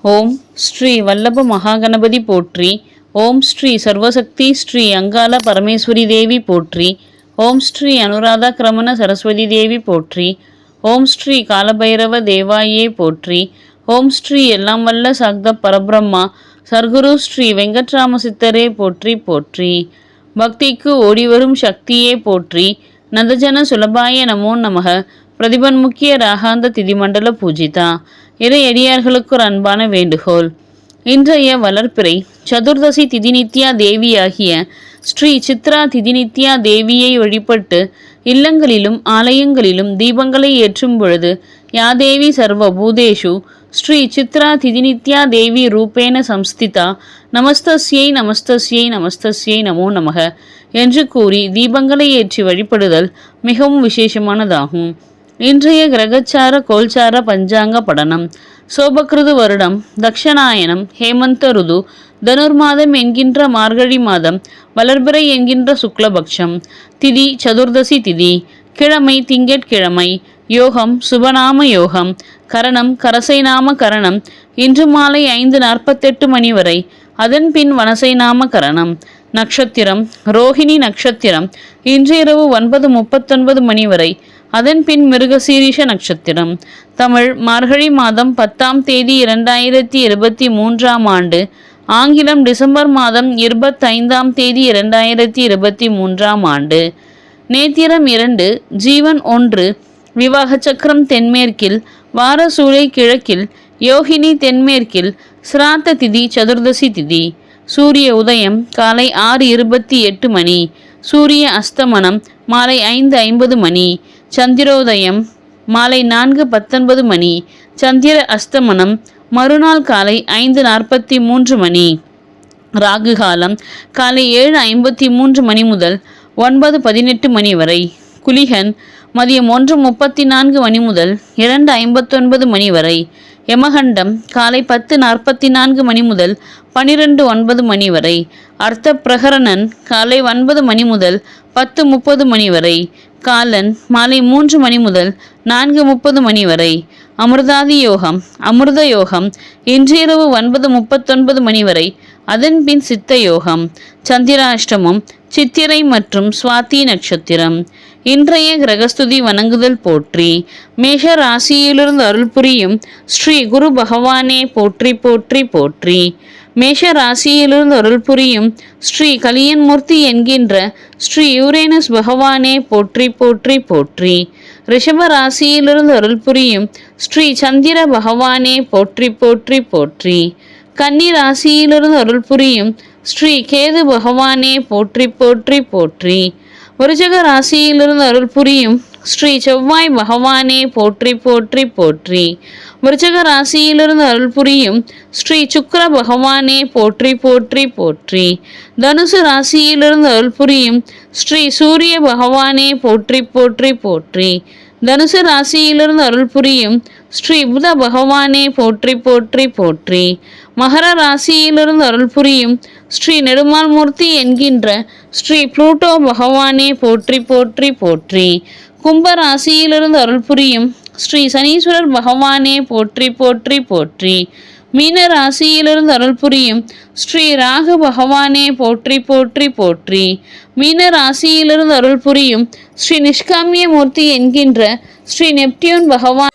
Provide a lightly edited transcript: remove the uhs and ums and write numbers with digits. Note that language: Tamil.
ஓம் ஸ்ரீ வல்லப மகாகணபதி போற்றி. ஓம் ஸ்ரீ சர்வசக்தி ஸ்ரீ அங்காள பரமேஸ்வரி தேவி போற்றி. ஓம் ஸ்ரீ அனுராதா கிரமண சரஸ்வதி தேவி போற்றி. ஓம் ஸ்ரீ காலபைரவ தேவாயே போற்றி. ஓம் ஸ்ரீ எல்லாம் வல்ல சாக்த பரபிரம்மா சர்க்குரு ஸ்ரீ வெங்கட்ராம சித்தரே போற்றி போற்றி. பக்திக்கு ஓடிவரும் சக்தியே போற்றி. நந்தஜன சுலபாய நமோ நமக. பிரதிபன்முக்கிய ராகாந்த திதிமண்டல பூஜிதா. இறை அடியார்களுக்கு ஒரு அன்பான வேண்டுகோள். இன்றைய வளர்ப்பிறை சதுர்தசி திதிநித்யா தேவியாகிய ஸ்ரீ சித்ரா திதிநித்யா தேவியை வழிபட்டு இல்லங்களிலும் ஆலயங்களிலும் தீபங்களை ஏற்றும் பொழுது யாதேவி சர்வ பூதேஷு ஸ்ரீ சித்ரா திதிநித்யா தேவி ரூபேன சம்ஸ்திதா நமஸ்தஸ்யை நமஸ்தஸ்யை நமஸ்தஸ்யை நமோ நமக என்று கூறி தீபங்களை ஏற்றி வழிபடுதல் மிகவும் விசேஷமானதாகும். இன்றைய கிரகச்சார கோல்சார பஞ்சாங்க படனம். சோபகிருது வருடம் தக்ஷணாயனம் ஹேமந்த ருது தனுர்மாதம் என்கின்ற மார்கழி மாதம் வளர்பிறை என்கின்ற சுக்லபக்ஷம் திதி சதுர்தசி திதி. கிழமை திங்கட்கிழமை. யோகம் சுபநாம யோகம். கரணம் கரசைநாம கரணம். இன்று மாலை 5:48 மணி வரை. அதன் பின் வனசைநாம கரணம். நட்சத்திரம் ரோஹிணி நட்சத்திரம். இன்று இரவு 9:39 மணி வரை. அதன் பின் மிருகசீரிஷ நட்சத்திரம். தமிழ் மார்கழி மாதம் 10ஆம் தேதி 2023ஆம் ஆண்டு. ஆங்கிலம் டிசம்பர் மாதம் 25ஆம் தேதி 2023ஆம் ஆண்டு. நேத்திரம் 2, ஜீவன் 1, விவாக சக்கரம் தென்மேற்கில், வாரசூலை கிழக்கில், யோகினி தென்மேற்கில், சிராத்த திதி சதுர்தசி திதி. சூரிய உதயம் காலை 6:28 மணி. சூரிய அஸ்தமனம் மாலை 5:50 மணி. சந்திரோதயம் மாலை 4:19 மணி. சந்திர அஸ்தமனம் மறுநாள் காலை 5:43 மணி. ராகு காலம் காலை 7:53 மணி முதல் 9:18 மணி வரை. குளிகன் மதியம் 1:34 மணி முதல் 2:59 மணி வரை. யமகண்டம் காலை 10:44 மணி முதல் 12:09 மணி வரை. அர்த்த பிரகரணன் காலை 9 மணி முதல் 10:30 மணி வரை. காலன் மாலை 3 மணி முதல் 4:30 மணி வரை. அமிர்தாதி யோகம் அமிர்த யோகம் இன்று இரவு 9:39 மணி வரை. அதன் பின் சித்த யோகம். சந்திராஷ்டமம் சித்திரை மற்றும் சுவாதி நட்சத்திரம். இன்றைய கிரகஸ்துதி வணங்குதல் போற்றி. மேஷ ராசியிலிருந்து அருள் புரியும் ஸ்ரீ குரு பகவானே போற்றி போற்றி போற்றி. மேஷ ராசியிலிருந்து அருள் புரியும் ஸ்ரீ கலியன்மூர்த்தி என்கின்ற ஸ்ரீ யூரேனஸ் பகவானே போற்றி போற்றி போற்றி. ரிஷப ராசியிலிருந்து அருள் புரியும் ஸ்ரீ சந்திர பகவானே போற்றி போற்றி போற்றி. கன்னி ராசியிலிருந்து அருள் புரியும் ஸ்ரீ கேது பகவானே போற்றி போற்றி போற்றி. விருச்சிக ராசியிலிருந்து அருள் புரியும் ஸ்ரீ செவ்வாய் பகவானே போற்றி போற்றி போற்றி. விருச்சிக ராசியிலிருந்து அருள் புரியும் ஸ்ரீ சுக்கிர பகவானே போற்றி போற்றி போற்றி. தனுசு ராசியிலிருந்து அருள் புரியும் ஸ்ரீ சூரிய பகவானே போற்றி போற்றி போற்றி. தனுசு ராசியிலிருந்து அருள் புரியும் ஸ்ரீ புத பகவானே போற்றி போற்றி போற்றி. மகர ராசியிலிருந்து அருள் புரியும் ஸ்ரீ நெடுமால்மூர்த்தி என்கின்ற ஸ்ரீ புளூட்டோ பகவானே போற்றி போற்றி போற்றி. கும்ப ராசியிலிருந்து அருள் புரியும் ஸ்ரீ சனீஸ்வரர் பகவானே போற்றி போற்றி போற்றி. மீன ராசியிலிருந்து அருள் புரியும் ஸ்ரீ ராகு பகவானே போற்றி போற்றி போற்றி. மீன ராசியிலிருந்து அருள் புரியும் ஸ்ரீ நிஷ்காமிய மூர்த்தி என்கின்ற ஸ்ரீ நெப்டியூன் பகவான்